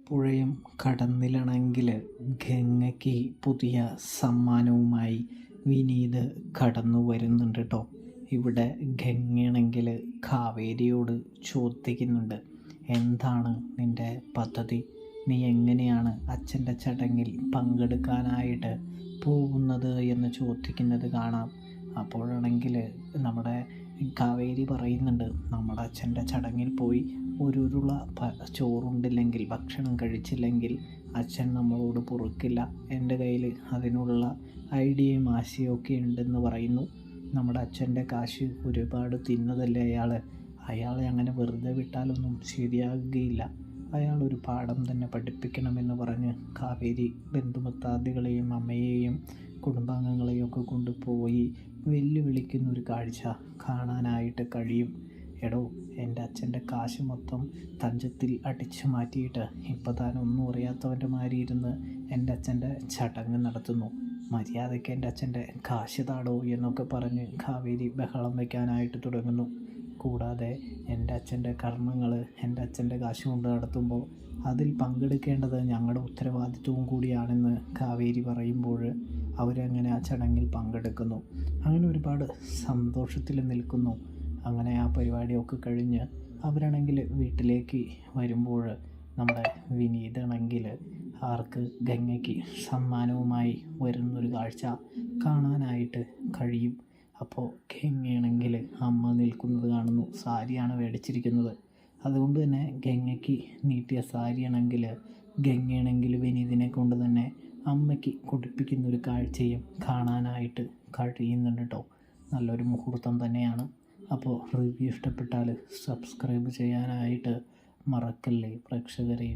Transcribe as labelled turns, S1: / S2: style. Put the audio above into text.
S1: പുഴയും കടന്നിലണമെങ്കിൽ ഗംഗയ്ക്ക് പുതിയ സമ്മാനവുമായി വിനീത് കടന്നു വരുന്നുണ്ട് കേട്ടോ. ഇവിടെ ഗംഗയാണെങ്കിൽ കാവേരിയോട് ചോദിക്കുന്നുണ്ട്, എന്താണ് നിൻ്റെ പദ്ധതി? നീ എങ്ങനെയാണ് അച്ഛൻ്റെ ചടങ്ങിൽ പങ്കെടുക്കാനായിട്ട് പോകുന്നത് എന്ന് ചോദിക്കുന്നത് കാണാം. അപ്പോഴാണെങ്കിൽ നമ്മുടെ കാവേരി പറയുന്നുണ്ട്, നമ്മുടെ അച്ഛൻ്റെ ചടങ്ങിൽ പോയി ഒരു ഉരുള ചോറുണ്ടില്ലെങ്കിൽ, ഭക്ഷണം കഴിച്ചില്ലെങ്കിൽ അച്ഛൻ നമ്മളോട് പൊറുക്കില്ല. എൻ്റെ കയ്യിൽ അതിനുള്ള ഐഡിയയും ആശയമൊക്കെ ഉണ്ടെന്ന് പറയുന്നു. നമ്മുടെ അച്ഛൻ്റെ കാശ് ഒരുപാട് തിന്നതല്ലേ അയാളെ അങ്ങനെ വെറുതെ വിട്ടാലൊന്നും ശരിയാകുകയില്ല. അയാളൊരു പാഠം തന്നെ പഠിപ്പിക്കണമെന്ന് പറഞ്ഞ് കാവേരി ബന്ധുമിത്രാദികളെയും അമ്മയെയും കുടുംബാംഗങ്ങളെയും ഒക്കെ കൊണ്ടുപോയി വെല്ലുവിളിക്കുന്നൊരു കാഴ്ച കാണാനായിട്ട് കഴിയും. എടോ, എൻ്റെ അച്ഛൻ്റെ കാശ് മൊത്തം തഞ്ചത്തിൽ അടിച്ചു മാറ്റിയിട്ട് ഇപ്പം താൻ ഒന്നും അറിയാത്തവൻ്റെ മാതിരി ഇരുന്ന് എൻ്റെ അച്ഛൻ്റെ ചടങ്ങ് നടത്തുന്നു. മര്യാദയ്ക്ക് എൻ്റെ അച്ഛൻ്റെ കാശ് താടോ എന്നൊക്കെ പറഞ്ഞ് കാവേരി ബഹളം വയ്ക്കാനായിട്ട് തുടങ്ങുന്നു. കൂടാതെ എൻ്റെ അച്ഛൻ്റെ കർമ്മങ്ങൾ എൻ്റെ അച്ഛൻ്റെ കാശ് കൊണ്ട് നടത്തുമ്പോൾ അതിൽ പങ്കെടുക്കേണ്ടത് ഞങ്ങളുടെ ഉത്തരവാദിത്വവും കൂടിയാണെന്ന് കാവേരി പറയുമ്പോൾ അവരങ്ങനെ ആ ചടങ്ങിൽ പങ്കെടുക്കുന്നു. അങ്ങനെ ഒരുപാട് സന്തോഷത്തിൽ നിൽക്കുന്നു. അങ്ങനെ ആ പരിപാടിയൊക്കെ കഴിഞ്ഞ് അവരാണെങ്കിൽ വീട്ടിലേക്ക് വരുമ്പോൾ നമ്മുടെ വിനീതാണെങ്കിൽ ആർക്ക് ഗംഗയ്ക്ക് സമ്മാനവുമായി വരുന്നൊരു കാഴ്ച കാണാനായിട്ട് കഴിയും. അപ്പോൾ ഗംഗയാണെങ്കിൽ അമ്മ നിൽക്കുന്നത് കാണുന്നു. സാരിയാണ് മേടിച്ചിരിക്കുന്നത്. അതുകൊണ്ട് തന്നെ ഗംഗയ്ക്ക് നീട്ടിയ സാരിയാണെങ്കിൽ ഗംഗയാണെങ്കിൽ വിനീതിനെ കൊണ്ട് തന്നെ അമ്മയ്ക്ക് കൊടുപ്പിക്കുന്നൊരു കാഴ്ചയും കാണാനായിട്ട് കഴിയുന്നുണ്ട് കേട്ടോ. നല്ലൊരു മുഹൂർത്തം തന്നെയാണ്. അപ്പോൾ റിവ്യൂ ഇഷ്ടപ്പെട്ടാൽ സബ്സ്ക്രൈബ് ചെയ്യാനായിട്ട് മറക്കല്ലേ പ്രേക്ഷകരെ.